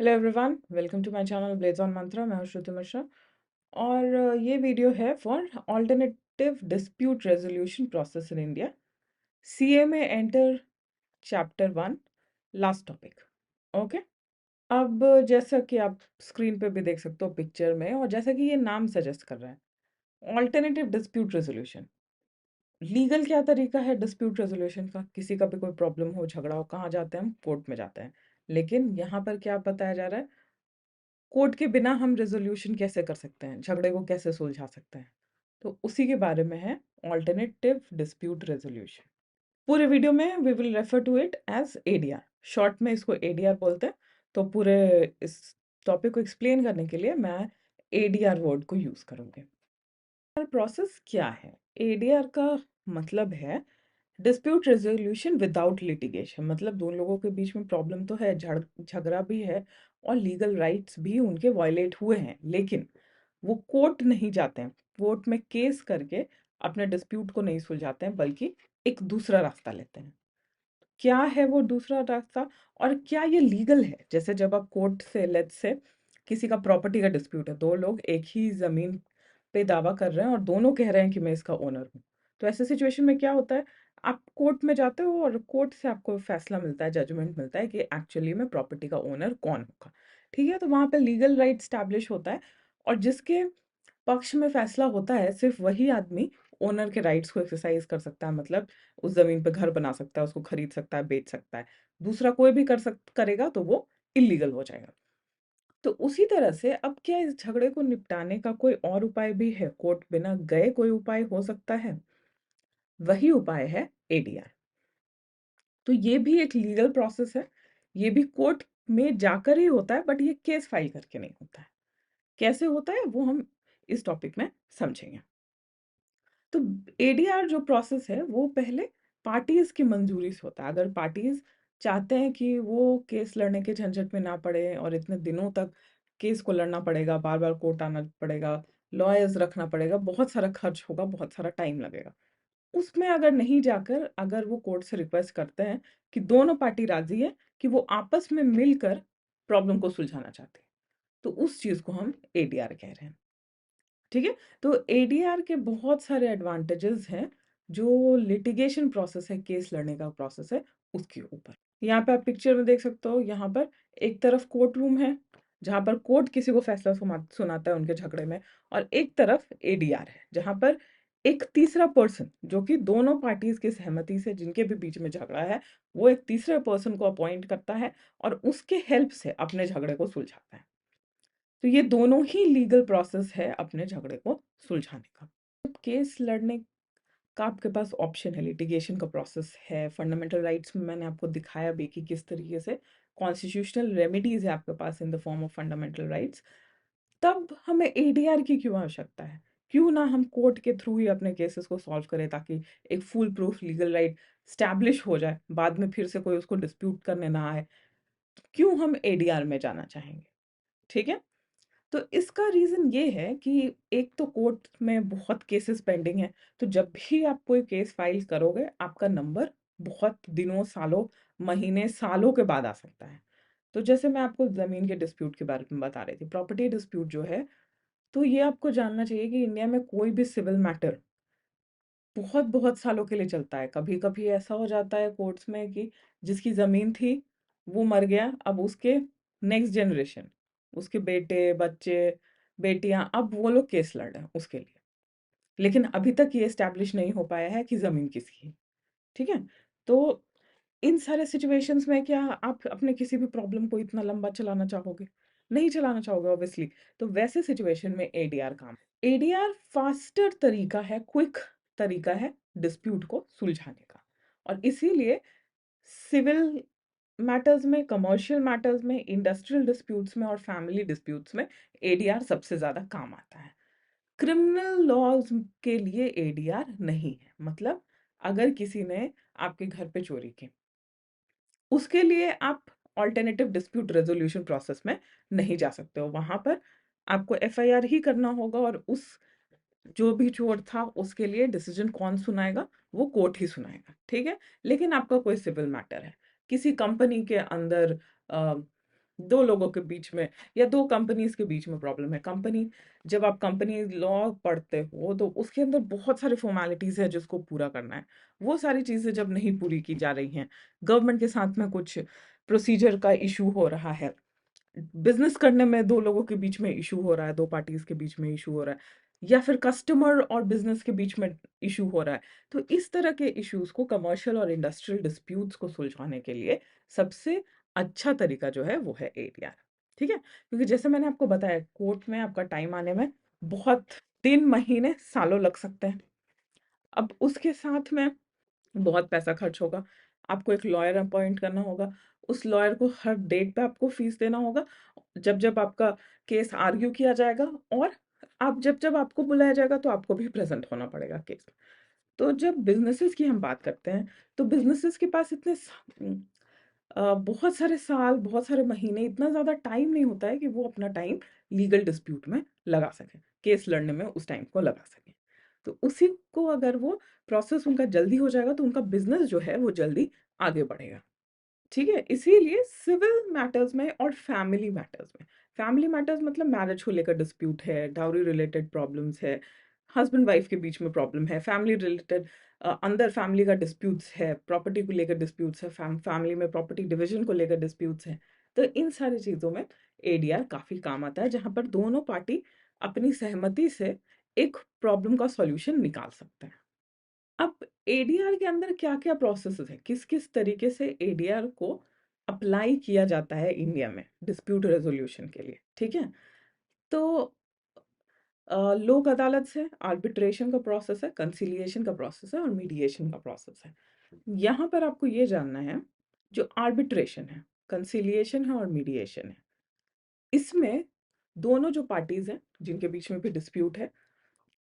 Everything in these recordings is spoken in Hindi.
Hello everyone, welcome to my channel Blaze on Mantra. मैं हूं श्रुति मिश्रा और ये वीडियो है for alternative dispute resolution process in India. CA में enter chapter 1 last topic. Okay, अब जैसा कि आप स्क्रीन पे भी देख सकते हो पिक्चर में, और जैसा कि ये नाम सजेस्ट कर रहा है, ऑल्टरनेटिव डिस्प्यूट रेजोल्यूशन। लीगल क्या तरीका है डिस्प्यूट रेजोल्यूशन का? किसी का भी कोई प्रॉब्लम हो, झगड़ा हो, कहाँ जाते हैं हम? कोर्ट में जाते हैं। लेकिन यहाँ पर क्या बताया जा रहा है, कोर्ट के बिना हम रेजोल्यूशन कैसे कर सकते हैं, झगड़े को कैसे सुलझा सकते हैं। तो उसी के बारे में है ऑल्टरनेटिव डिस्प्यूट रेजोल्यूशन। पूरे वीडियो में we will refer to it as ADR, short में इसको एडीआर बोलते हैं। तो पूरे इस टॉपिक को एक्सप्लेन करने के लिए मैं एडीआर वर्ड को यूज करूंगी। प्रोसेस क्या है? एडीआर का मतलब है डिस्प्यूट रेजोल्यूशन विदाउट लिटिगेशन। मतलब दो लोगों के बीच में प्रॉब्लम तो है, झगड़ा भी है और लीगल राइट्स भी उनके वायलेट हुए हैं, लेकिन वो कोर्ट नहीं जाते हैं, कोर्ट में केस करके अपने डिस्प्यूट को नहीं सुलझाते हैं, बल्कि एक दूसरा रास्ता लेते हैं। क्या है वो दूसरा रास्ता और क्या ये लीगल है? जैसे जब आप कोर्ट से, लेट्स से किसी का प्रॉपर्टी का डिस्प्यूट है, दो लोग एक ही जमीन पे दावा कर रहे हैं और दोनों कह रहे हैं कि मैं इसका ओनर हूँ। तो ऐसे सिचुएशन में क्या होता है, आप कोर्ट में जाते हो और कोर्ट से आपको फैसला मिलता है, जजमेंट मिलता है कि एक्चुअली में प्रॉपर्टी का ओनर कौन होगा। ठीक है, तो वहां पे लीगल राइट स्टैब्लिश होता है और जिसके पक्ष में फैसला होता है सिर्फ वही आदमी ओनर के राइट्स को एक्सरसाइज कर सकता है। मतलब उस जमीन पे घर बना सकता है, उसको खरीद सकता है, बेच सकता है। दूसरा कोई भी करेगा तो वो इलीगल हो जाएगा। तो उसी तरह से अब क्या इस झगड़े को निपटाने का कोई और उपाय भी है? कोर्ट बिना गए कोई उपाय हो सकता है? वही उपाय है एडीआर। तो ये भी एक लीगल प्रोसेस है, ये भी कोर्ट में जाकर ही होता है, बट ये केस फाइल करके नहीं होता है। कैसे होता है वो हम इस टॉपिक में समझेंगे। तो एडीआर जो प्रोसेस है वो पहले पार्टीज की मंजूरी से होता है। अगर पार्टीज चाहते हैं कि वो केस लड़ने के झंझट में ना पड़े और इतने दिनों तक केस को लड़ना पड़ेगा, बार बार कोर्ट आना पड़ेगा, लॉयर्स रखना पड़ेगा, बहुत सारा खर्च होगा, बहुत सारा टाइम लगेगा, उसमें अगर नहीं जाकर अगर वो कोर्ट से रिक्वेस्ट करते हैं कि दोनों पार्टी राजी है कि वो आपस में मिलकर प्रॉब्लम को सुलझाना चाहते हैं, तो उस चीज को हम एडीआर कह रहे हैं। ठीक है, तो एडीआर के बहुत सारे एडवांटेजेस हैं जो लिटिगेशन प्रोसेस है, केस लड़ने का प्रोसेस है, उसके ऊपर। यहाँ पे आप पिक्चर में देख सकते हो, यहाँ पर एक तरफ कोर्ट रूम है जहाँ पर कोर्ट किसी को फैसला सुनाता है उनके झगड़े में, और एक तरफ एडीआर है जहाँ पर एक तीसरा पर्सन, जो कि दोनों पार्टीज की सहमति से, जिनके भी बीच में झगड़ा है, वो एक तीसरे पर्सन को अपॉइंट करता है और उसके हेल्प से अपने झगड़े को सुलझाता है। तो ये दोनों ही लीगल प्रोसेस है अपने झगड़े को सुलझाने का। केस लड़ने का आपके पास ऑप्शन है, लिटिगेशन का प्रोसेस है, फंडामेंटल राइट्स में मैंने आपको दिखाया भी कि किस तरीके से कॉन्स्टिट्यूशनल रेमेडीज है आपके पास in the form of fundamental rights. तब हमें एडीआर की क्यों आवश्यकता है? क्यों ना हम कोर्ट के थ्रू ही अपने केसेस को सॉल्व करें, ताकि एक full proof legal right establish हो जाए, बाद में फिर से कोई उसको डिस्प्यूट करने ना आए। तो क्यों हम एडीआर में जाना चाहेंगे? ठीक है, तो इसका रीज़न ये है कि एक तो कोर्ट में बहुत केसेस पेंडिंग हैं, तो जब भी आप कोई केस फाइल करोगे, आपका नंबर बहुत दिनों, सालों, महीने, सालों के बाद आ सकता है। तो जैसे मैं आपको ज़मीन के डिस्प्यूट के बारे में बता रही थी, प्रॉपर्टी डिस्प्यूट जो है, तो ये आपको जानना चाहिए कि इंडिया में कोई भी सिविल मैटर बहुत-बहुत सालों के लिए चलता है। कभी-कभी ऐसा हो जाता है कोर्ट्स में कि जिसकी ज़मीन थी, वो मर गया, अब उसके नेक्स्ट जनरेशन, उसके बेटे, बच्चे, बेटियाँ, अब वो लोग केस लड़ रहे हैं उसके लिए। लेकिन अभी तक ये एस्टैब्लिश नहीं हो पाया है कि ज़मीन किसकी है। ठीक है? तो इन सारे सिचुएशंस में क्या आप अपने किसी भी प्रॉब्लम को इतना लंबा चलाना चाहोगे? नहीं चलाना चाहोगे ऑब्वियसली। तो वैसे सिचुएशन में एडीआर काम, एडीआर फास्टर तरीका है, क्विक तरीका है डिस्प्यूट को सुलझाने का। और इसीलिए सिविल मैटर्स में, कमर्शियल मैटर्स में, इंडस्ट्रियल डिस्प्यूट्स में और फैमिली डिस्प्यूट्स में एडीआर सबसे ज़्यादा काम आता है। क्रिमिनल लॉज के लिए एडीआर नहीं है। मतलब अगर किसी ने आपके घर पे चोरी की, उसके लिए आप ऑल्टरनेटिव डिस्प्यूट रेजोल्यूशन प्रोसेस में नहीं जा सकते हो। वहां पर आपको एफआईआर ही करना होगा और उस जो भी चोर था उसके लिए डिसीजन कौन सुनाएगा? वो कोर्ट ही सुनाएगा। ठीक है, लेकिन आपका कोई सिविल मैटर है, किसी कंपनी के अंदर दो लोगों के बीच में या दो कंपनीज के बीच में प्रॉब्लम है। कंपनी, जब आप कंपनी लॉ पढ़ते हो तो उसके अंदर बहुत सारे फॉर्मेलिटीज है जिसको पूरा करना है। वो सारी चीजें जब नहीं पूरी की जा रही हैं, गवर्नमेंट के साथ में कुछ प्रोसीजर का इशू हो रहा है, बिजनेस करने में दो लोगों के बीच में इशू हो रहा है, दो पार्टीज के बीच में इशू हो रहा है, या फिर कस्टमर और बिजनेस के बीच में इशू हो रहा है, तो इस तरह के इश्यूज को, कमर्शियल और इंडस्ट्रियल डिस्प्यूट्स को सुलझाने के लिए सबसे अच्छा तरीका जो है वो है एडीआर। ठीक है, क्योंकि जैसे मैंने आपको बताया, कोर्ट में आपका टाइम आने में बहुत दिन, महीने, सालों लग सकते हैं। अब उसके साथ में बहुत पैसा खर्च होगा, आपको एक लॉयर अपॉइंट करना होगा, उस लॉयर को हर डेट पे आपको फीस देना होगा, जब जब आपका केस आर्ग्यू किया जाएगा, और आप जब जब आपको बुलाया जाएगा तो आपको भी प्रेजेंट होना पड़ेगा केस में। तो जब बिजनेसेस की हम बात करते हैं, तो बिजनेसेस के पास बहुत सारे साल, बहुत सारे महीने, इतना ज़्यादा टाइम नहीं होता है कि वो अपना टाइम लीगल डिस्प्यूट में लगा सकें, केस लड़ने में उस टाइम को लगा सकें। तो उसी को अगर वो प्रोसेस उनका जल्दी हो जाएगा तो उनका बिजनेस जो है वो जल्दी आगे बढ़ेगा। ठीक है, इसीलिए सिविल मैटर्स में और फैमिली मैटर्स में, फैमिली मैटर्स मतलब मैरिज को लेकर डिस्प्यूट है, डाउरी रिलेटेड प्रॉब्लम्स है, हस्बैंड वाइफ के बीच में प्रॉब्लम है, फैमिली रिलेटेड, अंदर फैमिली का डिस्प्यूट्स है, प्रॉपर्टी को लेकर डिस्प्यूट्स है, फैमिली में प्रॉपर्टी डिवीजन को लेकर डिस्प्यूट्स है, तो इन सारी चीज़ों में एडीआर काफ़ी काम आता है, जहाँ पर दोनों पार्टी अपनी सहमति से एक प्रॉब्लम का सॉल्यूशन निकाल सकते हैं। अब एडीआर के अंदर क्या-क्या प्रोसेसेस हैं, किस-किस तरीके से एडीआर को अप्लाई किया जाता है इंडिया में डिस्प्यूट रेज़ोल्यूशन के लिए, ठीक है? तो लोक अदालत से आर्बिट्रेशन का प्रोसेस है, कंसिलिएशन का प्रोसेस है और मीडिएशन का प्रोसेस है। यहाँ पर आपको ये जानना है, जो आर्बिट्रेशन है, कंसिलिएशन है और मीडिएशन है, इसमें दोनों जो पार्टीज़ हैं, जिनके बीच में भी डिस्प्यूट है,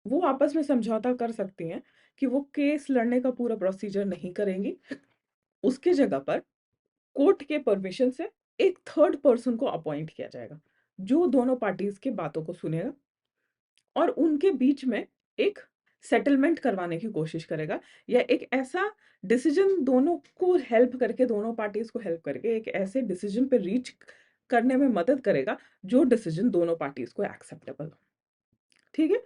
वो आपस में समझौता कर सकती हैं कि वो केस लड़ने का पूरा प्रोसीजर नहीं करेंगी। उसके जगह पर कोर्ट के परमिशन से एक थर्ड पर्सन को अपॉइंट किया जाएगा, जो दोनों पार्टीज की बातों को सुनेगा और उनके बीच में एक सेटलमेंट करवाने की कोशिश करेगा, या एक ऐसा डिसीजन दोनों को हेल्प करके, दोनों पार्टीज को हेल्प करके एक ऐसे डिसीजन पे रीच करने में मदद करेगा जो डिसीजन दोनों पार्टीज को एक्सेप्टेबल हो। ठीक है,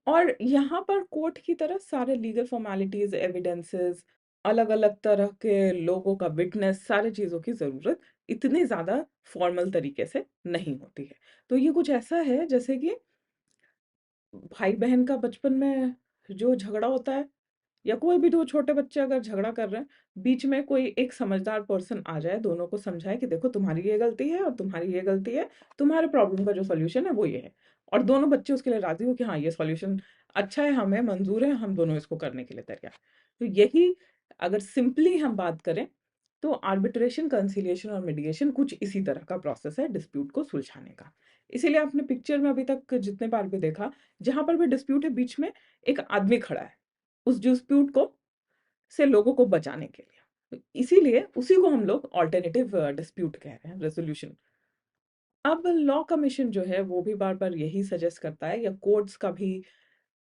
और यहाँ पर कोर्ट की तरह सारे लीगल फॉर्मेलिटीज, एविडेंसेस, अलग अलग तरह के लोगों का विटनेस, सारी चीज़ों की ज़रूरत इतने ज़्यादा फॉर्मल तरीके से नहीं होती है। तो ये कुछ ऐसा है जैसे कि भाई बहन का बचपन में जो झगड़ा होता है, या कोई भी दो छोटे बच्चे अगर झगड़ा कर रहे हैं, बीच में कोई एक समझदार पर्सन आ जाए, दोनों को समझाए कि देखो तुम्हारी ये गलती है और तुम्हारी ये गलती है, तुम्हारे प्रॉब्लम का जो सॉल्यूशन है वो ये है, और दोनों बच्चे उसके लिए राजी हो कि हाँ ये सॉल्यूशन अच्छा है, हमें मंजूर है, हम दोनों इसको करने के लिए तैयार। तो यही, अगर सिंपली हम बात करें, तो आर्बिट्रेशन, कंसिलिएशन और मीडिएशन कुछ इसी तरह का प्रोसेस है डिस्प्यूट को सुलझाने का। इसीलिए आपने पिक्चर में अभी तक जितने बार भी देखा, जहां पर भी डिस्प्यूट है, बीच में एक आदमी खड़ा है उस डिस्प्यूट को से लोगों को बचाने के लिए। तो इसीलिए उसी को हम लोग ऑल्टरनेटिव डिस्प्यूट कह रहे हैं, रेजोल्यूशन। अब लॉ कमीशन जो है वो भी बार बार यही सजेस्ट करता है, या कोर्ट्स का भी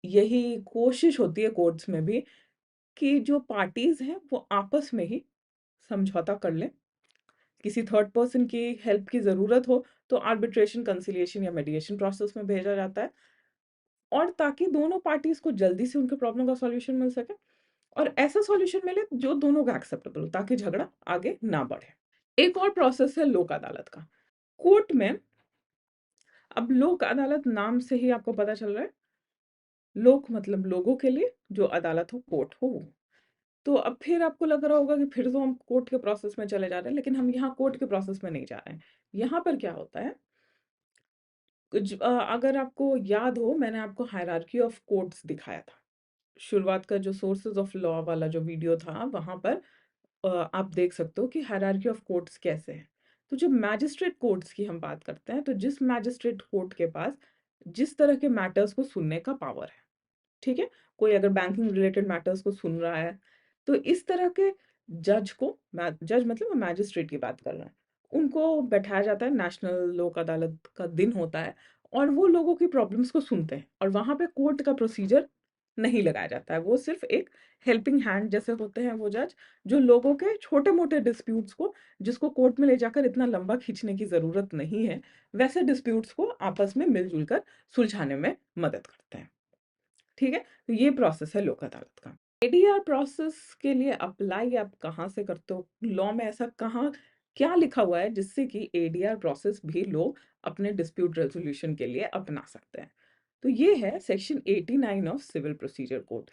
यही कोशिश होती है, कोर्ट्स में भी, कि जो पार्टीज हैं वो आपस में ही समझौता कर लें। किसी थर्ड पर्सन की हेल्प की जरूरत हो तो आर्बिट्रेशन, कंसिलिएशन या मेडिएशन प्रोसेस में भेजा जाता है, और ताकि दोनों पार्टीज को जल्दी से उनके प्रॉब्लम का सॉल्यूशन मिल सके, और ऐसा सॉल्यूशन मिले जो दोनों का एक्सेप्टेबल हो, ताकि झगड़ा आगे ना बढ़े। एक और प्रोसेस है लोक अदालत का। कोर्ट में, अब लोक अदालत नाम से ही आपको पता चल रहा है, लोक मतलब लोगों के लिए, जो अदालत हो, कोर्ट हो वो। तो अब फिर आपको लग रहा होगा कि फिर तो हम कोर्ट के प्रोसेस में चले जा रहे हैं, लेकिन हम यहाँ कोर्ट के प्रोसेस में नहीं जा रहे हैं। यहाँ पर क्या होता है, अगर आपको याद हो, मैंने आपको हायरार्की ऑफ कोर्ट्स दिखाया था। शुरुआत का जो सोर्सेज ऑफ लॉ वाला जो वीडियो था, वहां पर आप देख सकते हो कि हायरार्की ऑफ कोर्ट्स कैसे है। तो जब मैजिस्ट्रेट कोर्ट्स की हम बात करते हैं, तो जिस मैजिस्ट्रेट कोर्ट के पास जिस तरह के मैटर्स को सुनने का पावर है, ठीक है, कोई अगर बैंकिंग रिलेटेड मैटर्स को सुन रहा है, तो इस तरह के जज को, जज मतलब मैजिस्ट्रेट की बात कर रहे हैं, उनको बैठाया जाता है, नेशनल लोक अदालत का दिन होता है, और वो लोगों की प्रॉब्लम्स को सुनते हैं, और वहां पे कोर्ट का प्रोसीजर नहीं लगाया जाता है। वो सिर्फ एक हेल्पिंग हैंड जैसे होते हैं वो जज, जो लोगों के छोटे-मोटे डिस्प्यूट्स को, जिसको कोर्ट में ले जाकर इतना लंबा खींचने की ज़रूरत नहीं है, वैसे डिस्प्यूट्स को आपस में मिल-जुल कर सुलझाने में मदद करते हैं। ठीक है? तो ये प्रोसेस है लोक अदालत का। एडीआर प्रोसेस के लिए अप्लाई आप कहाँ से करते हो? लॉ में ऐसा कहाँ क्या लिखा हुआ है जिससे कि एडीआर प्रोसेस भी लोग अपने डिस्प्यूट रेज़ोल्यूशन के लिए अपना सकते हैं? तो ये है section 89 of civil procedure code.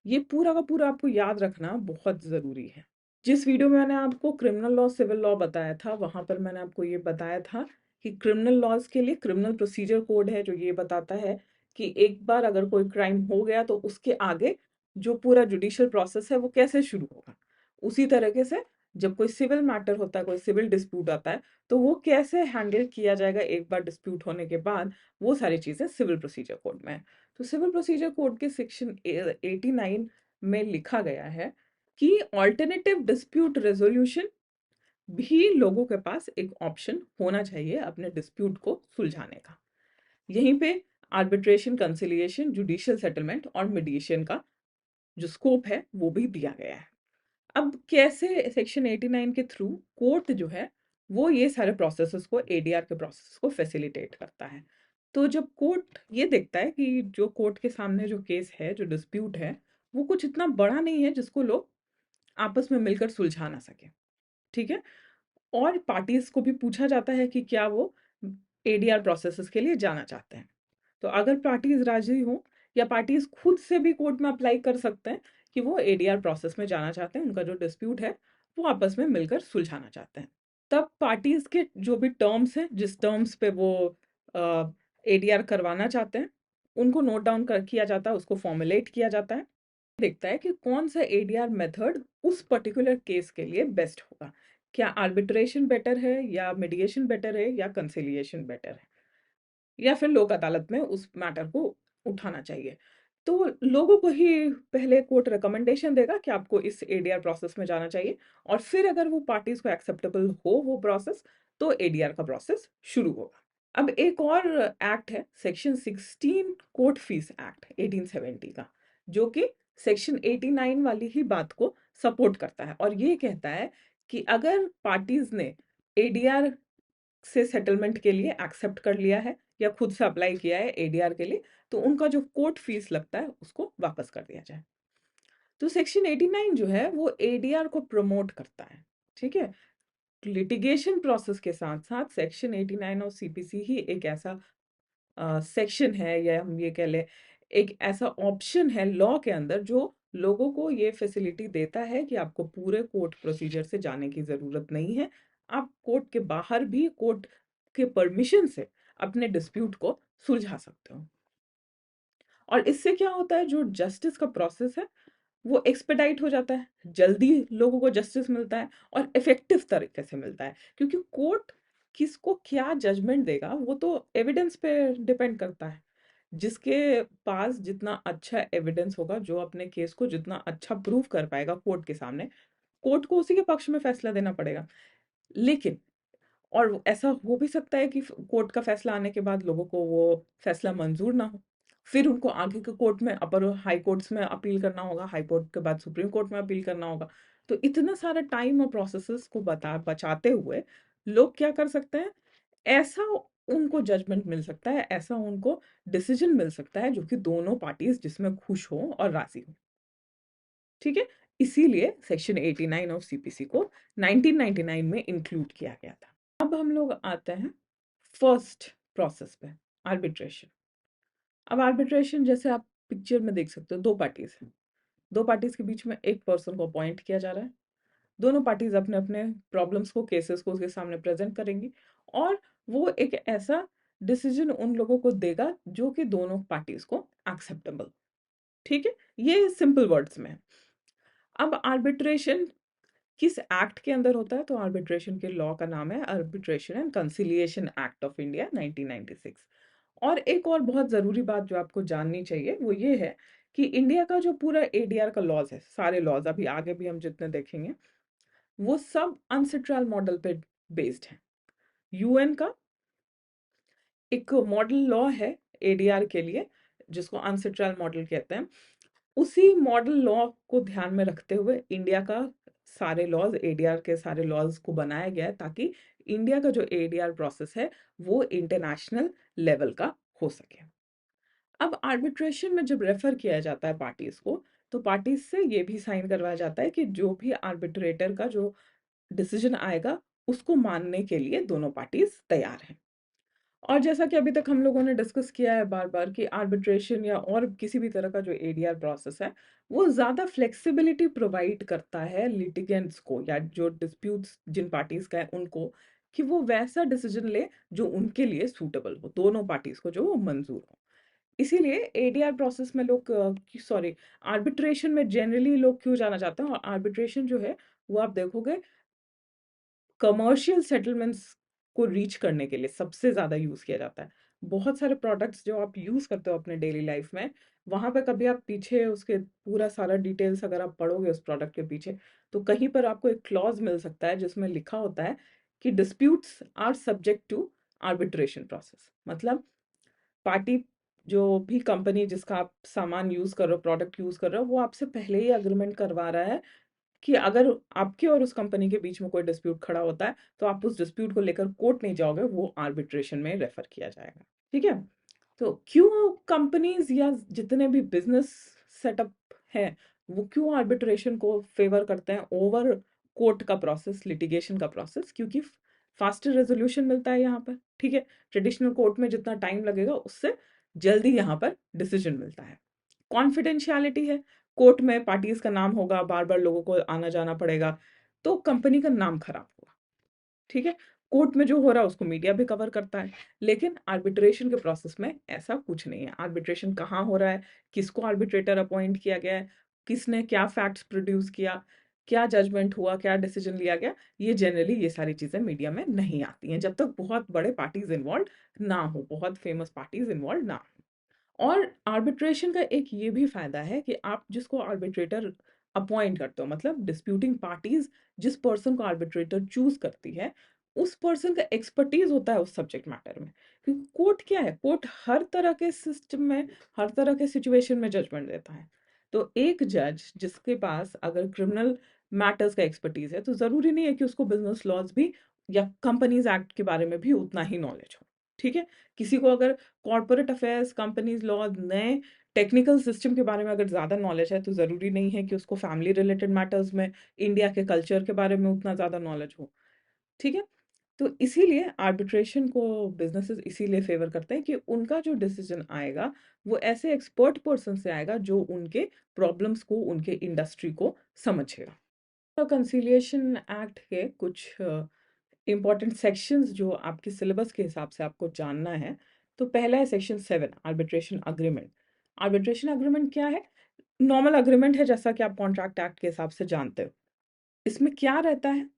ये पूरा का पूरा आपको याद रखना बहुत ज़रूरी है। जिस वीडियो में मैंने आपको क्रिमिनल लॉ, सिविल लॉ बताया था, वहाँ पर मैंने आपको ये बताया था कि क्रिमिनल लॉज़ के लिए क्रिमिनल प्रोसीजर कोड है, जो ये बताता है कि एक बार अगर कोई क्राइम हो गया तो उसके आगे जो पूरा जुडिशियल प्रोसेस है वो कैसे शुरू होगा। उसी तरीके से जब कोई सिविल मैटर होता है, कोई सिविल डिस्प्यूट आता है, तो वो कैसे हैंडल किया जाएगा एक बार डिस्प्यूट होने के बाद, वो सारी चीज़ें सिविल प्रोसीजर कोड में है। तो सिविल प्रोसीजर कोड के सेक्शन 89 में लिखा गया है कि ऑल्टरनेटिव डिस्प्यूट रेज़ोल्यूशन भी लोगों के पास एक ऑप्शन होना चाहिए अपने डिस्प्यूट को सुलझाने का। यहीं पे आर्बिट्रेशन, कंसिलिएशन, जुडिशियल सेटलमेंट और मीडिएशन का जो स्कोप है वो भी दिया गया है। अब कैसे सेक्शन 89 के थ्रू कोर्ट जो है वो ये सारे प्रोसेसेस को, एडीआर के प्रोसेस को फैसिलिटेट करता है। तो जब कोर्ट ये देखता है कि जो कोर्ट के सामने जो केस है, जो डिस्प्यूट है, वो कुछ इतना बड़ा नहीं है जिसको लोग आपस में मिलकर सुलझा ना सके, ठीक है? और पार्टीज को भी पूछा जाता है कि क्या वो एडीआर प्रोसेसेस के लिए जाना चाहते हैं। तो अगर पार्टीज राजी हो, या पार्टीज खुद से भी कोर्ट में अप्लाई कर सकते हैं कि वो एडीआर प्रोसेस में जाना चाहते हैं, उनका जो डिस्प्यूट है वो आपस में मिलकर सुलझाना चाहते हैं। तब पार्टीज के जो भी टर्म्स हैं, जिस टर्म्स पे वो एडीआर करवाना चाहते हैं, उनको नोट डाउन कर किया जाता है, उसको फॉर्मुलेट किया जाता है। देखता है कि कौन सा एडीआर मेथड उस पर्टिकुलर केस के लिए बेस्ट होगा। क्या आर्बिट्रेशन बेटर है, या मीडिएशन बेटर है, या कंसिलिएशन बेटर है, या फिर लोक अदालत में उस मैटर को उठाना चाहिए। तो लोगों को ही पहले कोर्ट रिकमेंडेशन देगा कि आपको इस एडीआर प्रोसेस में जाना चाहिए, और फिर अगर वो पार्टीज को एक्सेप्टेबल हो वो प्रोसेस, तो एडीआर का प्रोसेस शुरू होगा। अब एक और एक्ट है, सेक्शन 16 कोर्ट फीस एक्ट 1870 का, जो कि सेक्शन 89 वाली ही बात को सपोर्ट करता है, और ये कहता है कि अगर पार्टीज ने एडीआर से सेटलमेंट के लिए एक्सेप्ट कर लिया है, या खुद से अप्लाई किया है एडीआर के लिए, तो उनका जो कोर्ट फीस लगता है उसको वापस कर दिया जाए। तो सेक्शन 89 जो है वो एडीआर को प्रमोट करता है, ठीक है? लिटिगेशन प्रोसेस के साथ साथ सेक्शन 89 और सीपीसी ही एक ऐसा सेक्शन है, या हम ये कह लें एक ऐसा ऑप्शन है लॉ के अंदर, जो लोगों को ये फैसिलिटी देता है कि आपको पूरे कोर्ट प्रोसीजर से जाने की ज़रूरत नहीं है। आप कोर्ट के बाहर भी कोर्ट के परमिशन से अपने डिस्प्यूट को सुलझा सकते हो। और इससे क्या होता है, जो जस्टिस का प्रोसेस है वो एक्सपेडाइट हो जाता है, जल्दी लोगों को जस्टिस मिलता है, और इफेक्टिव तरीके से मिलता है, क्योंकि कोर्ट किसको क्या जजमेंट देगा वो तो एविडेंस पे डिपेंड करता है। जिसके पास जितना अच्छा एविडेंस होगा, जो अपने केस को जितना अच्छा प्रूव कर पाएगा कोर्ट के सामने, कोर्ट को उसी के पक्ष में फैसला देना पड़ेगा। लेकिन और ऐसा हो भी सकता है कि कोर्ट का फैसला आने के बाद लोगों को वो फैसला मंजूर ना हो, फिर उनको आगे के कोर्ट में, अपर हाई कोर्ट्स में अपील करना होगा, हाई कोर्ट के बाद सुप्रीम कोर्ट में अपील करना होगा। तो इतना सारा टाइम और प्रोसेसेस को बचाते हुए लोग क्या कर सकते हैं, ऐसा उनको जजमेंट मिल सकता है, ऐसा उनको डिसीजन मिल सकता है जो कि दोनों पार्टीज जिसमें खुश हो और राजी हो, ठीक है? इसीलिए सेक्शन 89 ऑफ सीपीसी को 1999 में इंक्लूड किया गया था। अब हम लोग आते हैं फर्स्ट प्रोसेस पे, आर्बिट्रेशन। अब आर्बिट्रेशन जैसे आप पिक्चर में देख सकते हो, दो पार्टीज हैं, दो पार्टीज के बीच में एक पर्सन को अपॉइंट किया जा रहा है। दोनों पार्टीज अपने अपने प्रॉब्लम्स को, केसेस को उसके सामने प्रेजेंट करेंगी, और वो एक ऐसा डिसीजन उन लोगों को देगा जो कि दोनों पार्टीज को एक्सेप्टेबल, ठीक है? ये सिंपल वर्ड्स में है। अब आर्बिट्रेशन किस एक्ट के अंदर होता है, तो आर्बिट्रेशन के लॉ का नाम है arbitration and conciliation act of India 1996। और एक और बहुत ज़रूरी बात जो आपको जाननी चाहिए वो ये है कि इंडिया का जो पूरा एडीआर का लॉज है, सारे लॉज अभी आगे भी हम जितने देखेंगे, वो सब अनसिट्रल मॉडल पे बेस्ड है। यूएन का एक मॉडल लॉ है एडीआर के लिए, जिसको अनसिट्रल मॉडल कहते हैं। उसी मॉडल लॉ को ध्यान में रखते हुए इंडिया का सारे लॉज, एडीआर के सारे लॉज को बनाया गया है, ताकि इंडिया का जो एडीआर प्रोसेस है वो इंटरनेशनल लेवल का हो सके। अब आर्बिट्रेशन में जब रेफर किया जाता है पार्टीज को, तो पार्टीज से ये भी साइन करवाया जाता है कि जो भी आर्बिट्रेटर का जो डिसीजन आएगा उसको मानने के लिए दोनों पार्टीज तैयार हैं। और जैसा कि अभी तक हम लोगों ने डिस्कस किया है बार बार, कि आर्बिट्रेशन या और किसी भी तरह का जो एडीआर प्रोसेस है वो ज़्यादा फ्लेक्सिबिलिटी प्रोवाइड करता है लिटिगेंट्स को, या जो डिस्प्यूट्स जिन पार्टीज का है उनको, कि वो वैसा डिसीजन ले जो उनके लिए सूटेबल हो, दोनों पार्टीज को जो वो मंजूर हो। इसीलिए एडीआर प्रोसेस में लोग, सॉरी, आर्बिट्रेशन में जनरली लोग क्यों जाना चाहते हैं, और आर्बिट्रेशन जो है वो आप देखोगे कमर्शियल सेटलमेंट्स को रीच करने के लिए सबसे ज़्यादा यूज़ किया जाता है। बहुत सारे प्रोडक्ट्स जो आप यूज़ करते हो अपने डेली लाइफ में, वहाँ पे कभी आप पीछे उसके पूरा सारा डिटेल्स अगर आप पढ़ोगे उस प्रोडक्ट के पीछे, तो कहीं पर आपको एक क्लॉज़ मिल सकता है जिसमें लिखा होता है कि disputes are subject to arbitration process. मतलब पार्टी, जो भी कंपनी जिसका आप सामान यूज़ कर रहे हो, प्रोडक्ट यूज़ कर रहे हो, वो आपसे पहले ही एग्रीमेंट करवा रहा है कि अगर आपके और उस कंपनी के बीच में कोई डिस्प्यूट खड़ा होता है, तो आप उस डिस्प्यूट को लेकर कोर्ट नहीं जाओगे, वो आर्बिट्रेशन में रेफर किया जाएगा। ठीक है? तो क्यों कंपनीज या जितने भी बिजनेस सेटअप हैं, वो क्यों आर्बिट्रेशन को फेवर करते हैं ओवर कोर्ट का प्रोसेस, लिटिगेशन का प्रोसेस? क्योंकि फास्टर रेजोल्यूशन मिलता है यहाँ पर। ठीक है? ट्रेडिशनल कोर्ट में जितना टाइम लगेगा उससे जल्दी यहाँ पर डिसीजन मिलता है। कॉन्फिडेंशियलिटी है, कोर्ट में पार्टीज का नाम होगा, बार बार लोगों को आना जाना पड़ेगा, तो कंपनी का नाम खराब होगा। ठीक है? कोर्ट में जो हो रहा है उसको मीडिया भी कवर करता है, लेकिन आर्बिट्रेशन के प्रोसेस में ऐसा कुछ नहीं है। आर्बिट्रेशन कहाँ हो रहा है, किसको आर्बिट्रेटर अपॉइंट किया गया है, किसने क्या फैक्ट्स प्रोड्यूस किया, क्या जजमेंट हुआ, क्या डिसीजन लिया गया, ये जनरली ये सारी चीजें मीडिया में नहीं आती हैं जब तक बहुत बड़े पार्टीज इन्वॉल्व ना हो, बहुत फेमस पार्टीज इन्वॉल्व ना हो। और आर्बिट्रेशन का एक ये भी फायदा है कि आप जिसको आर्बिट्रेटर अपॉइंट करते हो, मतलब डिस्प्यूटिंग पार्टीज जिस पर्सन को आर्बिट्रेटर चूज करती है, उस पर्सन का एक्सपर्टीज होता है उस सब्जेक्ट मैटर में। क्योंकि कोर्ट क्या है, कोर्ट हर तरह के सिस्टम में, हर तरह के सिचुएशन में जजमेंट देता है। तो एक जज जिसके पास अगर क्रिमिनल मैटर्स का एक्सपर्टीज है, तो जरूरी नहीं है कि उसको बिजनेस लॉज भी या कंपनीज एक्ट के बारे में भी उतना ही नॉलेज हो। ठीक है? किसी को अगर कॉर्पोरेट अफेयर्स, कंपनीज लॉ, नए टेक्निकल सिस्टम के बारे में अगर ज़्यादा नॉलेज है, तो ज़रूरी नहीं है कि उसको फैमिली रिलेटेड मैटर्स में, इंडिया के कल्चर के बारे में उतना ज़्यादा नॉलेज हो। ठीक है? तो इसीलिए आर्बिट्रेशन को बिजनेसेस इसीलिए फेवर करते हैं कि उनका जो डिसीजन आएगा वो ऐसे एक्सपर्ट पर्सन से आएगा जो उनके प्रॉब्लम्स को, उनके इंडस्ट्री को समझेगा। तो कंसिलिएशन एक्ट के कुछ इंपॉर्टेंट सेक्शंस जो आपके सिलेबस के हिसाब से आपको जानना है। तो पहला है section 7, arbitration agreement. Arbitration agreement क्या है? नॉर्मल अग्रीमेंट है जैसा कि आप कॉन्ट्रैक्ट एक्ट के हिसाब से जानते हो। इसमें क्या रहता है?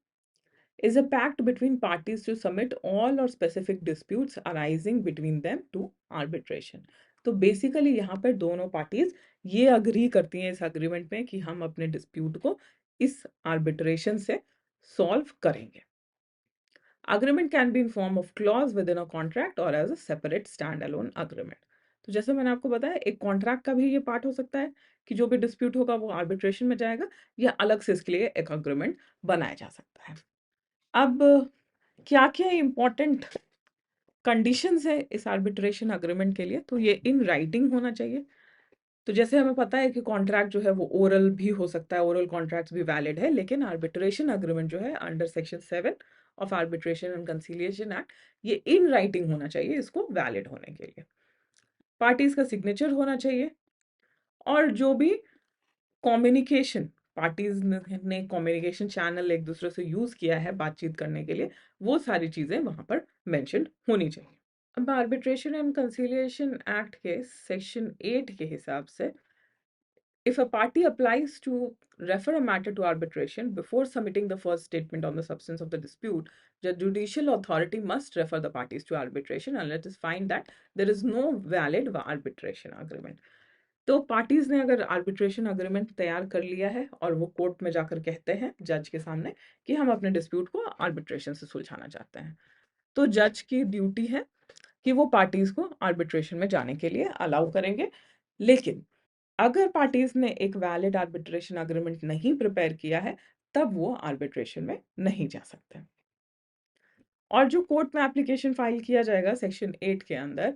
Is a pact between parties to submit all or specific disputes arising between them to arbitration. तो बेसिकली यहाँ पर दोनों पार्टीज ये अग्री करती हैं इस अग्रीमेंट में कि हम अपने डिस्प्यूट को इस आर्बिट्रेशन से सॉल्व करेंगे। Agreement can be in form of clause within a contract or as a separate standalone agreement. तो जैसे मैंने आपको बताया, एक कॉन्ट्रैक्ट का भी ये पार्ट हो सकता है कि जो भी डिस्प्यूट होगा वो आर्बिट्रेशन में जाएगा, या अलग से इसके लिए एक अग्रीमेंट बनाया जा सकता है। अब क्या क्या इंपॉर्टेंट कंडीशंस है इस आर्बिट्रेशन अग्रीमेंट के लिए? तो ये इन राइटिंग होना चाहिए। तो जैसे हमें पता है कि कॉन्ट्रैक्ट जो है वो ओरल भी हो सकता है, ओरल कॉन्ट्रैक्ट्स भी वैलिड है, लेकिन आर्बिट्रेशन अग्रीमेंट जो है under section 7 of arbitration and conciliation act, ये इन राइटिंग होना चाहिए इसको वैलिड होने के लिए। पार्टीज का सिग्नेचर होना चाहिए, और जो भी कम्युनिकेशन पार्टीज ने कम्युनिकेशन चैनल एक दूसरे से यूज किया है बातचीत करने के लिए, वो सारी चीजें वहां पर मेंशन होनी चाहिए। अब आर्बिट्रेशन एंड कंसीलिएशन एक्ट के सेक्शन 8 के हिसाब से, if a party applies to refer a matter to arbitration before submitting the first statement on the substance of the dispute, the judicial authority must refer the parties to arbitration unless it is find that there is no valid arbitration agreement. तो पार्टीज ने अगर आर्बिट्रेशन अग्रीमेंट तैयार कर लिया है और वो कोर्ट में जाकर कहते हैं जज के सामने कि हम अपने डिस्प्यूट को आर्बिट्रेशन से सुलझाना चाहते हैं, तो जज की ड्यूटी है कि वो पार्टीज को आर्बिट्रेशन में जाने के लिए अलाउ करेंगे। लेकिन अगर पार्टीज ने एक वैलिड आर्बिट्रेशन अग्रीमेंट नहीं प्रिपेयर किया है, तब वो आर्बिट्रेशन में नहीं जा सकते। और जो कोर्ट में एप्लीकेशन फाइल किया जाएगा सेक्शन 8 के अंदर,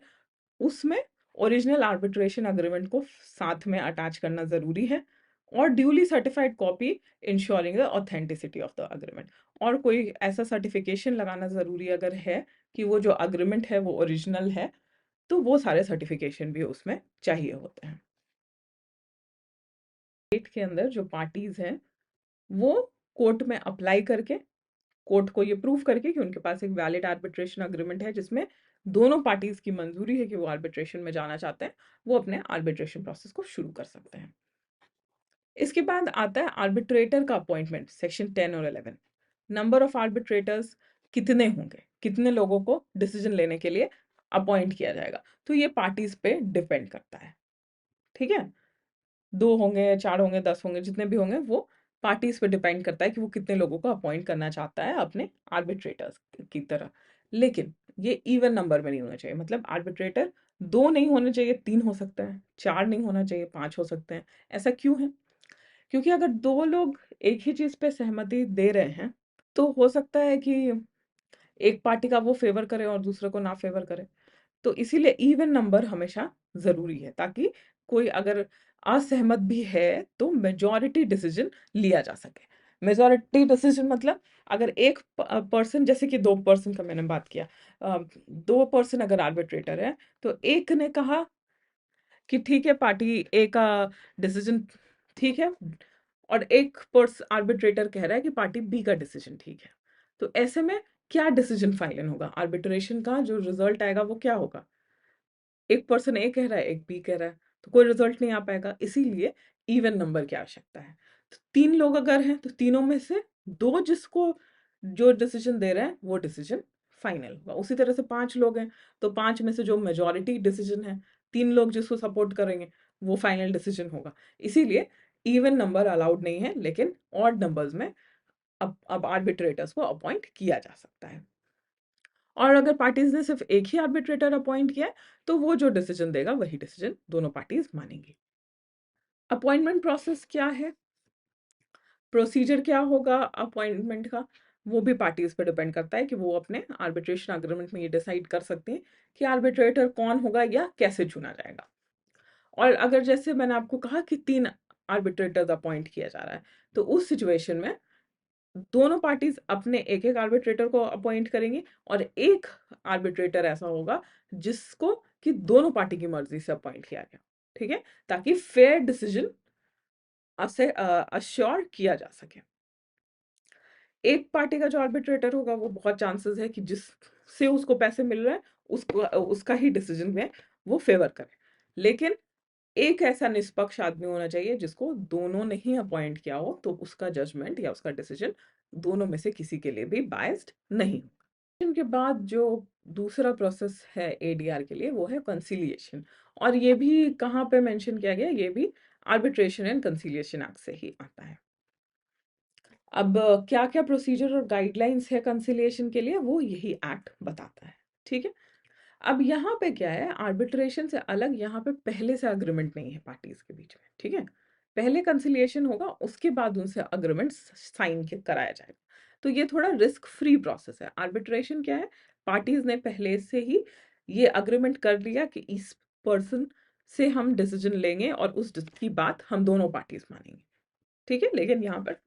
उसमें ओरिजिनल आर्बिट्रेशन अग्रीमेंट को साथ में अटैच करना जरूरी है, और duly certified copy ensuring the authenticity of the agreement. और कोई ऐसा सर्टिफिकेशन लगाना जरूरी अगर है कि वो जो अग्रीमेंट है वो ओरिजिनल है, तो वो सारे सर्टिफिकेशन भी उसमें चाहिए होते हैं। डेट के अंदर जो पार्टीज हैं वो कोर्ट में अप्लाई करके, कोर्ट को ये प्रूव करके कि उनके पास एक वैलिड आर्बिट्रेशन अग्रीमेंट है जिसमें दोनों पार्टीज की मंजूरी है कि वो आर्बिट्रेशन में जाना चाहते हैं, वो अपने आर्बिट्रेशन प्रोसेस को शुरू कर सकते हैं। इसके बाद आता है आर्बिट्रेटर का अपॉइंटमेंट, सेक्शन 10 और 11। नंबर ऑफ आर्बिट्रेटर्स कितने होंगे, कितने लोगों को डिसीजन लेने के लिए अपॉइंट किया जाएगा, तो ये पार्टीज पे डिपेंड करता है। ठीक है, 2 होंगे, 4 होंगे, 10 होंगे, जितने भी होंगे वो पार्टीज पे डिपेंड करता है कि वो कितने लोगों को अपॉइंट करना चाहता है अपने आर्बिट्रेटर्स की तरह। लेकिन ये इवन नंबर में नहीं होना चाहिए, मतलब आर्बिट्रेटर 2 नहीं होने चाहिए, 3 हो सकते हैं, 4 नहीं होना चाहिए, 5 हो सकते हैं। ऐसा क्यों है? क्योंकि अगर 2 लोग एक ही चीज पे सहमति दे रहे हैं, तो हो सकता है कि एक पार्टी का वो फेवर करे और दूसरे को ना फेवर करे। तो इसीलिए इवन नंबर हमेशा जरूरी है, ताकि कोई अगर असहमत भी है तो मेजॉरिटी डिसीजन लिया जा सके। मेजॉरिटी डिसीजन मतलब अगर एक पर्सन, जैसे कि 2 पर्सन का मैंने बात किया, 2 पर्सन अगर आर्बिट्रेटर है, तो एक ने कहा कि ठीक है, पार्टी ए का डिसीजन ठीक है, और एक पर्सन आर्बिट्रेटर कह रहा है कि पार्टी बी का डिसीजन ठीक है। तो ऐसे में क्या डिसीजन फाइनल होगा, आर्बिट्रेशन का जो रिजल्ट आएगा वो क्या होगा? एक पर्सन ए कह रहा है, एक बी कह रहा है, तो कोई रिजल्ट नहीं आ पाएगा। इसीलिए इवन नंबर की आवश्यकता है। तो 3 लोग अगर हैं तो तीनों में से 2 जिसको जो डिसीजन दे रहे हैं वो डिसीजन फाइनल होगा। उसी तरह से 5 लोग हैं, तो 5 में से जो मेजॉरिटी डिसीजन है, 3 लोग जिसको सपोर्ट करेंगे, वो फाइनल डिसीजन होगा। इसीलिए इवन नंबर अलाउड नहीं है, लेकिन ऑड नंबर्स में अब आर्बिट्रेटर्स को अपॉइंट किया जा सकता है। और अगर पार्टीज ने सिर्फ एक ही आर्बिट्रेटर अपॉइंट किया है, तो वो जो डिसीजन देगा वही डिसीजन दोनों पार्टीज मानेंगी। अपॉइंटमेंट प्रोसेस क्या है, प्रोसीजर क्या होगा अपॉइंटमेंट का, वो भी पार्टीज पर डिपेंड करता है कि वो अपने आर्बिट्रेशन अग्रीमेंट में ये डिसाइड कर सकते हैं कि आर्बिट्रेटर कौन होगा या कैसे चुना जाएगा। और अगर जैसे मैंने आपको कहा कि 3 आर्बिट्रेटर्स अपॉइंट किया जा रहा है, तो उस सिचुएशन में दोनों पार्टीज अपने एक एक आर्बिट्रेटर को अपॉइंट करेंगी, और एक आर्बिट्रेटर ऐसा होगा जिसको कि दोनों पार्टी की मर्जी से अपॉइंट किया गया। ठीक है, ताकि फेयर डिसीजन से अश्योर किया जा सके। एक पार्टी का जो आर्बिट्रेटर होगा वो बहुत चांसेस है कि जिससे उसको पैसे मिल रहे हैं उसको उसका ही डिसीजन में वो फेवर करे। लेकिन एक ऐसा निष्पक्ष आदमी होना चाहिए जिसको दोनों ने ही अपॉइंट किया हो, तो उसका जजमेंट या उसका डिसीजन दोनों में से किसी के लिए भी बायस्ड नहीं हो। के बाद जो दूसरा प्रोसेस है एडीआर के लिए, वो है कंसिलिएशन। और ये भी कहाँ पे मेंशन किया गया, ये भी आर्बिट्रेशन एंड कंसिलिएशन एक्ट से ही आता है। अब क्या क्या प्रोसीजर और गाइडलाइंस है कंसिलिएशन के लिए, वो यही एक्ट बताता है। ठीक है, अब यहाँ पे क्या है, आर्बिट्रेशन से अलग यहाँ पे पहले से अग्रीमेंट नहीं है पार्टीज के बीच में। ठीक है, पहले कंसिलिएशन होगा, उसके बाद उनसे अग्रीमेंट साइन कराया जाएगा। तो ये थोड़ा रिस्क फ्री प्रोसेस है। आर्बिट्रेशन क्या है, पार्टीज ने पहले से ही ये अग्रीमेंट कर लिया कि इस पर्सन से हम डिसीजन लेंगे और उस की बात हम दोनों पार्टीज मानेंगे। ठीक है, लेकिन यहाँ पर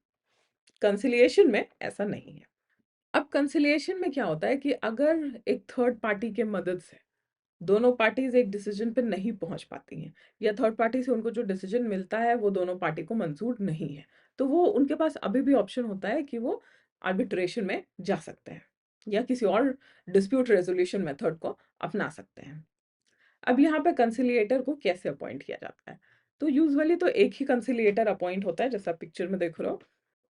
कंसिलिएशन में ऐसा नहीं है। अब कंसिलिएशन में क्या होता है कि अगर एक थर्ड पार्टी के मदद से दोनों पार्टीज एक डिसीजन पे नहीं पहुंच पाती हैं, या थर्ड पार्टी से उनको जो डिसीजन मिलता है वो दोनों पार्टी को मंजूर नहीं है, तो वो उनके पास अभी भी ऑप्शन होता है कि वो आर्बिट्रेशन में जा सकते हैं या किसी और डिस्प्यूट रेजोल्यूशन मेथड को अपना सकते हैं। अब यहाँ पे कंसिलिएटर को कैसे अपॉइंट किया जाता है, तो यूजुअली तो एक ही कंसिलिएटर अपॉइंट होता है, जैसा पिक्चर में देख रहे हो।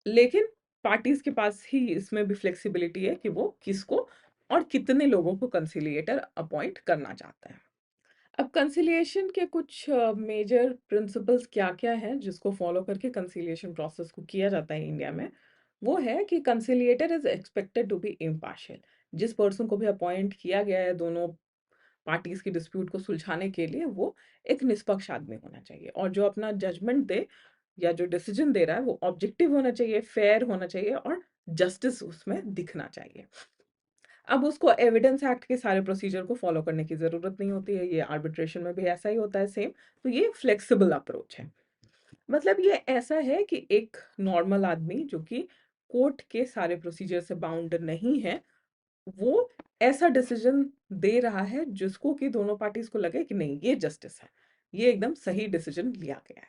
लेकिन पार्टीज के पास ही इसमें भी फ्लेक्सिबिलिटी है कि वो किसको और कितने लोगों को कंसिलिएटर अपॉइंट करना चाहता है। अब कंसिलिएशन के कुछ मेजर प्रिंसिपल्स क्या क्या हैं जिसको फॉलो करके कंसिलिएशन प्रोसेस को किया जाता है इंडिया में, वो है कि conciliator is expected to be impartial. जिस पर्सन को भी अपॉइंट किया गया है दोनों पार्टीज की डिस्प्यूट को सुलझाने के लिए वो एक निष्पक्ष आदमी होना चाहिए, और जो अपना जजमेंट दे या जो डिसीजन दे रहा है वो ऑब्जेक्टिव होना चाहिए, फेयर होना चाहिए, और जस्टिस उसमें दिखना चाहिए। अब उसको एविडेंस एक्ट के सारे प्रोसीजर को फॉलो करने की ज़रूरत नहीं होती है, ये आर्बिट्रेशन में भी ऐसा ही होता है सेम। तो ये फ्लेक्सिबल अप्रोच है। मतलब ये ऐसा है कि एक नॉर्मल आदमी जो कि कोर्ट के सारे प्रोसीजर से बाउंड नहीं है, वो ऐसा डिसीजन दे रहा है जिसको कि दोनों पार्टीज को लगे कि नहीं, ये जस्टिस है, ये एकदम सही डिसीजन लिया गया है।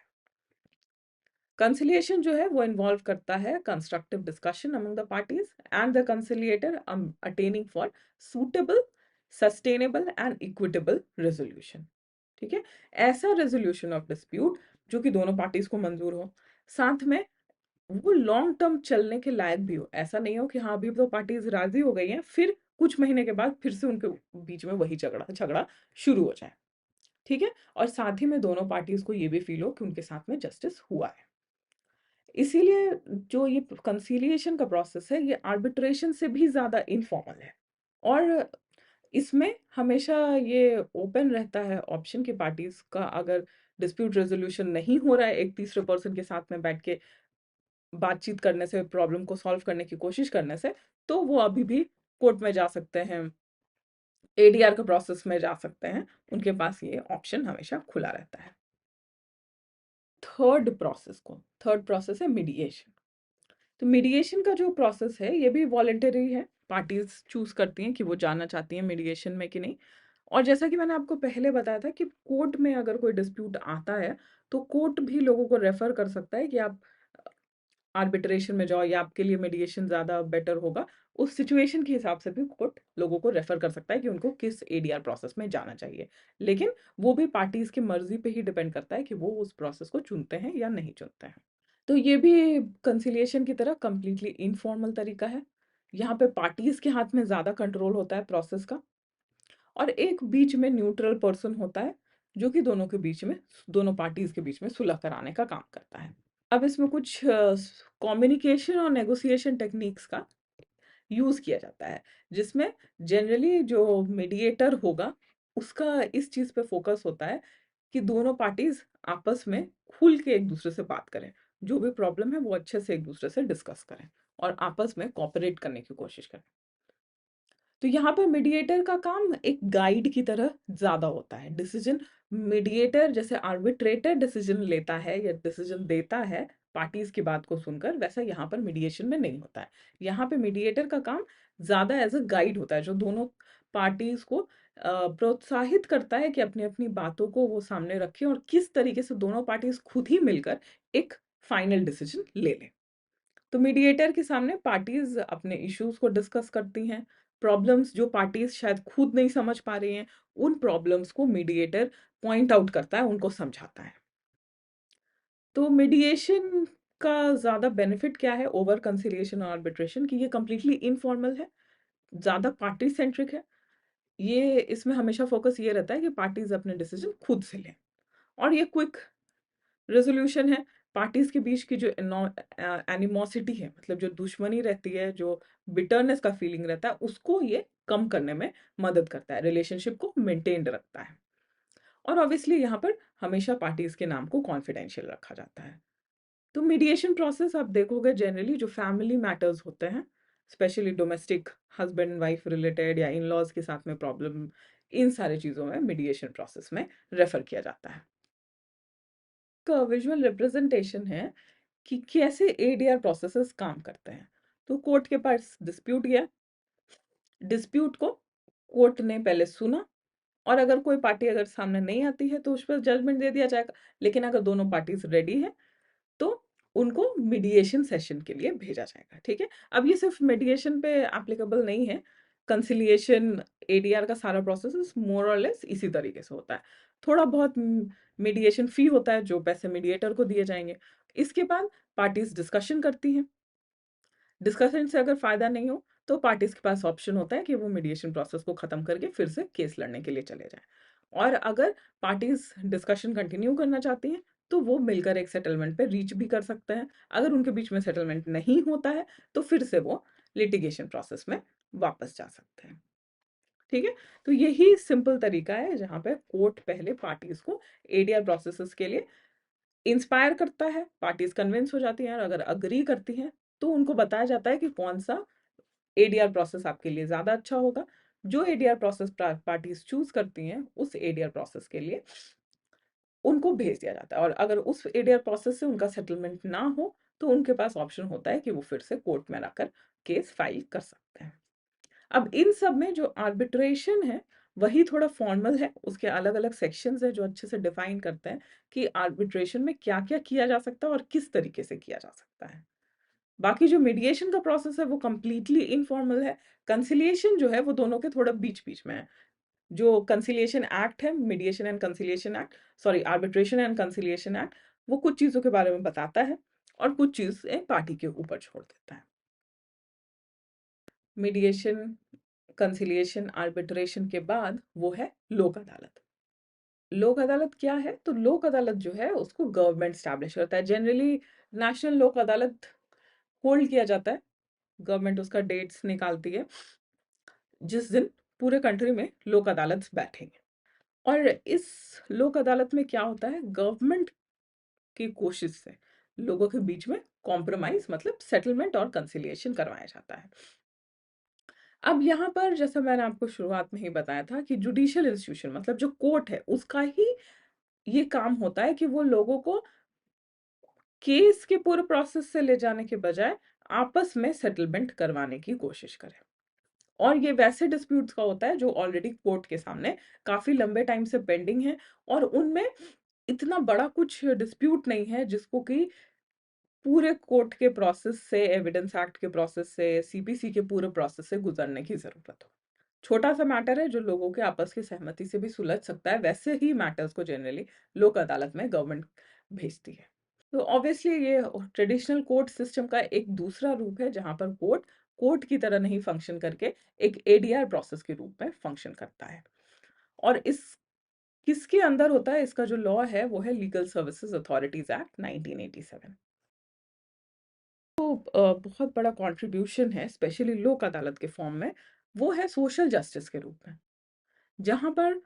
कंसिलिएशन जो है वो इन्वॉल्व करता है constructive discussion among the parties and the conciliator attaining for suitable, sustainable and equitable resolution. ठीक है, ऐसा रेजोल्यूशन ऑफ डिस्प्यूट जो कि दोनों पार्टीज को मंजूर हो, साथ में वो लॉन्ग टर्म चलने के लायक भी हो। ऐसा नहीं हो कि हाँ अभी तो पार्टीज राजी हो गई हैं, फिर कुछ महीने के बाद फिर से उनके बीच में वही झगड़ा झगड़ा शुरू हो जाए। ठीक है, और साथ ही में दोनों पार्टीज को ये भी फील हो कि उनके साथ में जस्टिस हुआ है। इसीलिए जो ये कंसीलिएशन का प्रोसेस है, ये आर्बिट्रेशन से भी ज्यादा इनफॉर्मल है, और इसमें हमेशा ये ओपन रहता है ऑप्शन कि पार्टीज का अगर डिस्प्यूट रेजोल्यूशन नहीं हो रहा है एक तीसरे पर्सन के साथ में बैठ के बातचीत करने से, प्रॉब्लम को सॉल्व करने की कोशिश करने से, तो वो अभी भी कोर्ट में जा सकते हैं, एडीआर के प्रोसेस में जा सकते हैं। उनके पास ये ऑप्शन हमेशा खुला रहता है। थर्ड प्रोसेस है मीडिएशन। तो मीडिएशन का जो प्रोसेस है ये भी वॉलेंटरी है, पार्टीज चूज करती हैं कि वो जाना चाहती हैं मीडिएशन में कि नहीं। और जैसा कि मैंने आपको पहले बताया था कि कोर्ट में अगर कोई डिस्प्यूट आता है तो कोर्ट भी लोगों को रेफर कर सकता है कि आप आर्बिट्रेशन में जाओ या आपके लिए मीडिएशन ज्यादा बेटर होगा। उस सिचुएशन के हिसाब से भी कोर्ट लोगों को रेफर कर सकता है कि उनको किस एडीआर प्रोसेस में जाना चाहिए, लेकिन वो भी पार्टीज की मर्जी पे ही डिपेंड करता है कि वो उस प्रोसेस को चुनते हैं या नहीं चुनते हैं। तो ये भी कंसिलिएशन की तरह कंप्लीटली इनफॉर्मल तरीका है। यहाँ पे पार्टीज के हाथ में ज्यादा कंट्रोल होता है प्रोसेस का, और एक बीच में न्यूट्रल पर्सन होता है जो कि दोनों के बीच में, दोनों पार्टीज के बीच में सुलह कराने का काम करता है। अब इसमें कुछ कम्युनिकेशन और नेगोशिएशन टेक्निक्स का यूज किया जाता है, जिसमें जनरली जो मीडिएटर होगा उसका इस चीज पे फोकस होता है कि दोनों पार्टीज आपस में खुल के एक दूसरे से बात करें, जो भी प्रॉब्लम है वो अच्छे से एक दूसरे से डिस्कस करें और आपस में कोऑपरेट करने की कोशिश करें। तो यहाँ पर मीडिएटर का काम एक गाइड की तरह ज्यादा होता है। डिसीजन मीडिएटर जैसे आर्बिट्रेटर डिसीजन लेता है या डिसीजन देता है पार्टीज की बात को सुनकर, वैसा यहाँ पर मीडिएशन में नहीं होता है। यहाँ पे मीडिएटर का काम ज्यादा एज अ गाइड होता है, जो दोनों पार्टीज को प्रोत्साहित करता है कि अपनी अपनी बातों को वो सामने रखें और किस तरीके से दोनों पार्टीज खुद ही मिलकर एक फाइनल डिसीजन ले लें। तो मीडिएटर के सामने पार्टीज अपने इश्यूज को डिस्कस करती हैं। प्रॉब्लम्स जो पार्टीज शायद खुद नहीं समझ पा रही हैं, उन प्रॉब्लम्स को मीडिएटर पॉइंट आउट करता है, उनको समझाता है। तो मीडिएशन का ज्यादा बेनिफिट क्या है ओवर कंसिलिएशन और आर्बिट्रेशन की? ये कंप्लीटली इनफॉर्मल है, ज्यादा पार्टी सेंट्रिक है। ये इसमें हमेशा फोकस ये रहता है कि पार्टीज अपने डिसीजन खुद से लें, और ये क्विक रेजोल्यूशन है। पार्टीज के बीच की जो एनिमोसिटी है, मतलब जो दुश्मनी रहती है, जो बिटरनेस का फीलिंग रहता है, उसको ये कम करने में मदद करता है, रिलेशनशिप को मेंटेन्ड रखता है। और ऑब्वियसली यहाँ पर हमेशा पार्टीज के नाम को कॉन्फिडेंशियल रखा जाता है। तो मीडिएशन प्रोसेस आप देखोगे जनरली जो फैमिली मैटर्स होते हैं, specially domestic husband wife related या इन लॉज के साथ में प्रॉब्लम, इन सारी चीजों में मीडिएशन प्रोसेस में रेफर किया जाता है। का विजुअल रिप्रेजेंटेशन है कि कैसे एडीआर प्रोसेसेस काम करते हैं। तो कोर्ट के पास डिस्प्यूट गया, डिस्प्यूट को कोर्ट ने पहले सुना, और अगर कोई पार्टी अगर सामने नहीं आती है तो उस पर जजमेंट दे दिया जाएगा। लेकिन अगर दोनों पार्टीज रेडी है तो उनको मीडिएशन सेशन के लिए भेजा जाएगा। ठीक है, अब ये सिर्फ मीडिएशन पे एप्लीकेबल नहीं है, कंसिलिएशन, एडीआर का सारा प्रोसेस मोर और लेस इसी तरीके से होता है। थोड़ा बहुत मीडिएशन फी होता है जो पैसे मीडिएटर को दिए जाएंगे। इसके बाद पार्टीज डिस्कशन करती हैं। डिस्कशन से अगर फायदा नहीं हो तो पार्टीज के पास ऑप्शन होता है कि वो मीडिएशन प्रोसेस को खत्म करके फिर से केस लड़ने के लिए चले जाएं। और अगर पार्टीज डिस्कशन कंटिन्यू करना चाहती हैं तो वो मिलकर एक सेटलमेंट पे रीच भी कर सकते हैं। अगर उनके बीच में सेटलमेंट नहीं होता है तो फिर से वो लिटिगेशन प्रोसेस में वापस जा सकते हैं। ठीक है? तो यही सिंपल तरीका है जहाँ पे कोर्ट पहले पार्टीज़ को एडीआर प्रोसेसेस के लिए इंस्पायर करता है, पार्टीज़ कन्विंस हो जाती हैं और अगर एग्री करती हैं, तो उनको बताया जाता है कि कौन-सा एडीआर प्रोसेस आपके लिए ज़्यादा अच्छा होगा। जो एडीआर प्रोसेस पार्टीज़ चूज़ करती हैं, उस एडीआर प्रोसेस के लिए उनको भेज दिया जाता है और अगर उस एडीआर प्रोसेस से उनका सेटलमेंट ना हो, तो उनके पास ऑप्शन होता है कि वो फिर से कोर्ट में लाकर केस फाइल कर सकते हैं। अब इन सब में जो आर्बिट्रेशन है, वही थोड़ा फॉर्मल है, उसके अलग-अलग सेक्शंस हैं जो अच्छे से डिफाइन करते हैं कि आर्बिट्रेशन में क्या-क्या किया जा सकता है और किस तरीके से किया जा सकता है। बाकी जो मीडिएशन का प्रोसेस है वो कंप्लीटली इनफॉर्मल है, कंसिलिएशन जो है वो दोनों के थोड़ा बीच-बीच में है। जो कंसिलिएशन एक्ट है, mediation and conciliation act, sorry arbitration and conciliation act, वो कुछ चीज़ों के बारे में बताता है और कुछ चीज़ें पार्टी के ऊपर छोड़ देता है। मीडिएशन, कंसिलिएशन, आर्बिट्रेशन के बाद वो है लोक अदालत। लोक अदालत क्या है? तो लोक अदालत जो है उसको गवर्नमेंट एस्टैब्लिश करता है। जनरली नेशनल लोक अदालत होल्ड किया जाता है, गवर्नमेंट उसका डेट्स निकालती है, जिस दिन पूरे कंट्री में लोक अदालत बैठेंगे। और इस लोक अदालत में क्या होता है, गवर्नमेंट की कोशिश से लोगों के बीच में कॉम्प्रोमाइज मतलब सेटलमेंट और कंसिलिएशन करवाया जाता है। अब यहाँ पर जैसा मैंने आपको शुरुआत में ही बताया था कि जुडिशियल इंस्टीट्यूशन मतलब जो कोर्ट है उसका ही ये काम होता है कि वो लोगों को केस के पूरे प्रोसेस से ले जाने के बजाय आपस में सेटलमेंट करवाने की कोशिश करे। और ये वैसे डिस्प्यूट्स का होता है जो ऑलरेडी कोर्ट के सामने काफी लंबे टाइम से पेंडिंग है और उनमें इतना बड़ा कुछ डिस्प्यूट नहीं है जिसको कि पूरे कोर्ट के प्रोसेस से, एविडेंस एक्ट के प्रोसेस से, सीपीसी के पूरे प्रोसेस से गुजरने की जरूरत हो। छोटा सा मैटर है जो लोगों के आपस की सहमति से भी सुलझ सकता है, वैसे ही मैटर्स को जनरली लोक अदालत में गवर्नमेंट भेजती है। तो ऑब्वियसली ये ट्रेडिशनल कोर्ट सिस्टम का एक दूसरा रूप है जहां पर कोर्ट कोर्ट की तरह नहीं फंक्शन करके एक एडीआर प्रोसेस के रूप में फंक्शन करता है। और इस किसके अंदर होता है, इसका जो लॉ है वो है लीगल सर्विसेज अथॉरिटीज एक्ट 1987। तो बहुत बड़ा कंट्रीब्यूशन है स्पेशली लोक अदालत के फॉर्म में, वो है सोशल जस्टिस के रूप में, जहां पर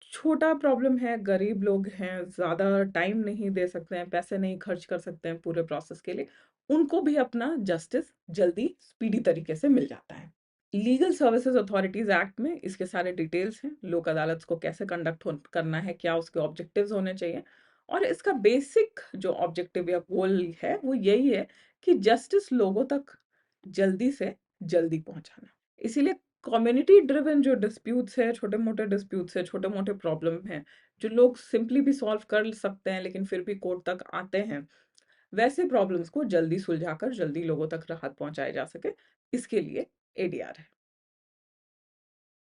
छोटा प्रॉब्लम है, गरीब लोग हैं, ज़्यादा टाइम नहीं दे सकते हैं, पैसे नहीं खर्च कर सकते हैं पूरे प्रोसेस के लिए, उनको भी अपना जस्टिस जल्दी स्पीडी तरीके से मिल जाता है। लीगल सर्विसेज अथॉरिटीज एक्ट में इसके सारे डिटेल्स हैं, लोक अदालत को कैसे कंडक्ट करना है, क्या उसके ऑब्जेक्टिव्स होने चाहिए और इसका बेसिक जो ऑब्जेक्टिव या गोल है वो यही है कि जस्टिस लोगों तक जल्दी से जल्दी पहुंचाना। इसीलिए कम्युनिटी ड्रिवन जो डिस्प्यूट्स है, छोटे-मोटे डिस्प्यूट्स है, छोटे-मोटे प्रॉब्लम हैं, जो लोग सिंपली भी सॉल्व कर सकते हैं लेकिन फिर भी कोर्ट तक आते हैं, वैसे प्रॉब्लम्स को जल्दी सुलझाकर जल्दी लोगों तक राहत पहुंचाई जा सके, इसके लिए एडीआर है।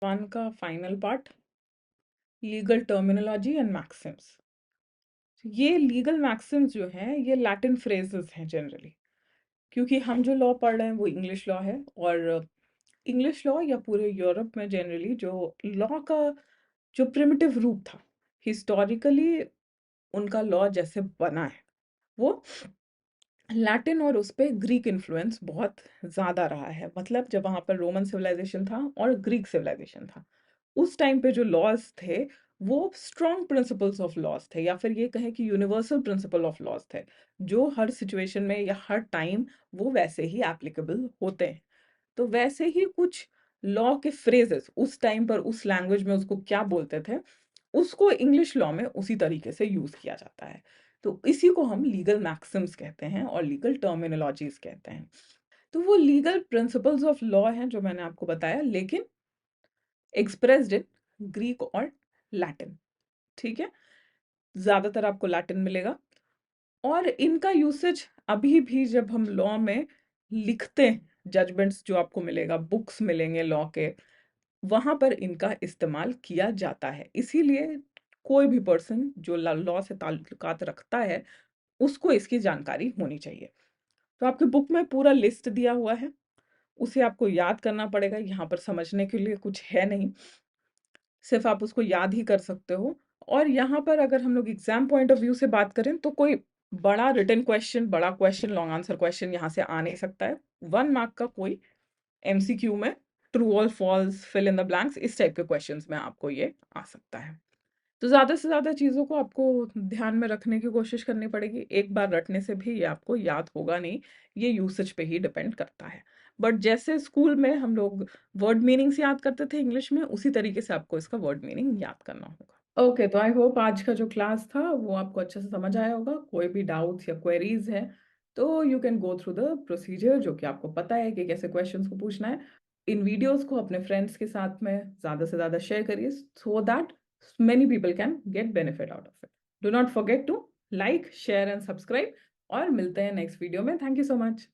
वन का final part, legal terminology and Maxim's. ये लीगल मैक्सिम्स जो हैं ये लैटिन फ्रेजेस हैं जनरली, क्योंकि हम जो लॉ पढ़ रहे हैं वो इंग्लिश लॉ है और इंग्लिश लॉ या पूरे यूरोप में जनरली जो लॉ का जो प्रिमिटिव रूप था, हिस्टोरिकली उनका लॉ जैसे बना है वो लैटिन और उस पे ग्रीक इन्फ्लुएंस बहुत ज़्यादा रहा है। मतलब जब वहाँ पर रोमन सिविलाइजेशन था और ग्रीक सिविलाइजेशन था, उस टाइम पे जो लॉज थे वो स्ट्रॉन्ग प्रिंसिपल्स ऑफ लॉज थे या फिर ये कहें कि यूनिवर्सल प्रिंसिपल ऑफ लॉज थे, जो हर सिचुएशन में या हर टाइम वो वैसे ही एप्लीकेबल होते हैं। तो वैसे ही कुछ लॉ के फ्रेजेस उस टाइम पर उस लैंग्वेज में उसको क्या बोलते थे, उसको इंग्लिश लॉ में उसी तरीके से यूज किया जाता है। तो इसी को हम लीगल मैक्सिम्स कहते हैं और लीगल टर्मिनोलॉजीज कहते हैं। तो वो लीगल प्रिंसिपल्स ऑफ लॉ हैं जो मैंने आपको बताया, लेकिन एक्सप्रेस्ड इन ग्रीक और लैटिन। ठीक है, ज्यादातर आपको लैटिन मिलेगा और इनका यूसेज अभी भी जब हम लॉ में लिखते हैं, जजमेंट्स जो आपको मिलेगा, बुक्स मिलेंगे लॉ के, वहां पर इनका इस्तेमाल किया जाता है। इसीलिए कोई भी पर्सन जो लॉ से ताल्लुकात रखता है उसको इसकी जानकारी होनी चाहिए। तो आपके बुक में पूरा लिस्ट दिया हुआ है, उसे आपको याद करना पड़ेगा, यहाँ पर समझने के लिए कुछ है नहीं, सिर्फ आप उसको याद ही कर सकते हो। और यहाँ पर अगर हम लोग एग्जाम पॉइंट ऑफ व्यू से बात करें तो कोई बड़ा रिटन क्वेश्चन, बड़ा क्वेश्चन, लॉन्ग आंसर क्वेश्चन यहाँ से आ नहीं सकता है। 1 मार्क का कोई एमसीक्यू में ट्रू और false, fill in the blanks, इस टाइप के क्वेश्चंस में आपको ये आ सकता है। तो ज़्यादा से ज़्यादा चीज़ों को आपको ध्यान में रखने की कोशिश करनी पड़ेगी। एक बार रटने से भी ये आपको याद होगा नहीं, ये यूसेज पे ही डिपेंड करता है। बट जैसे स्कूल में हम लोग वर्ड मीनिंग्स याद करते थे इंग्लिश में, उसी तरीके से आपको इसका वर्ड मीनिंग याद करना होगा। ओके, तो आई होप आज का जो क्लास था वो आपको अच्छे से समझ आया होगा। कोई भी डाउट्स या क्वेरीज है तो you can go through the procedure, जो कि आपको पता है कि कैसे क्वेश्चंस को पूछना है। इन वीडियोस को अपने फ्रेंड्स के साथ में ज़्यादा से ज़्यादा शेयर करिए, so that many people can get benefit out of it. Do not forget to like, share and subscribe, और मिलते हैं नेक्स्ट वीडियो में। Thank you so much.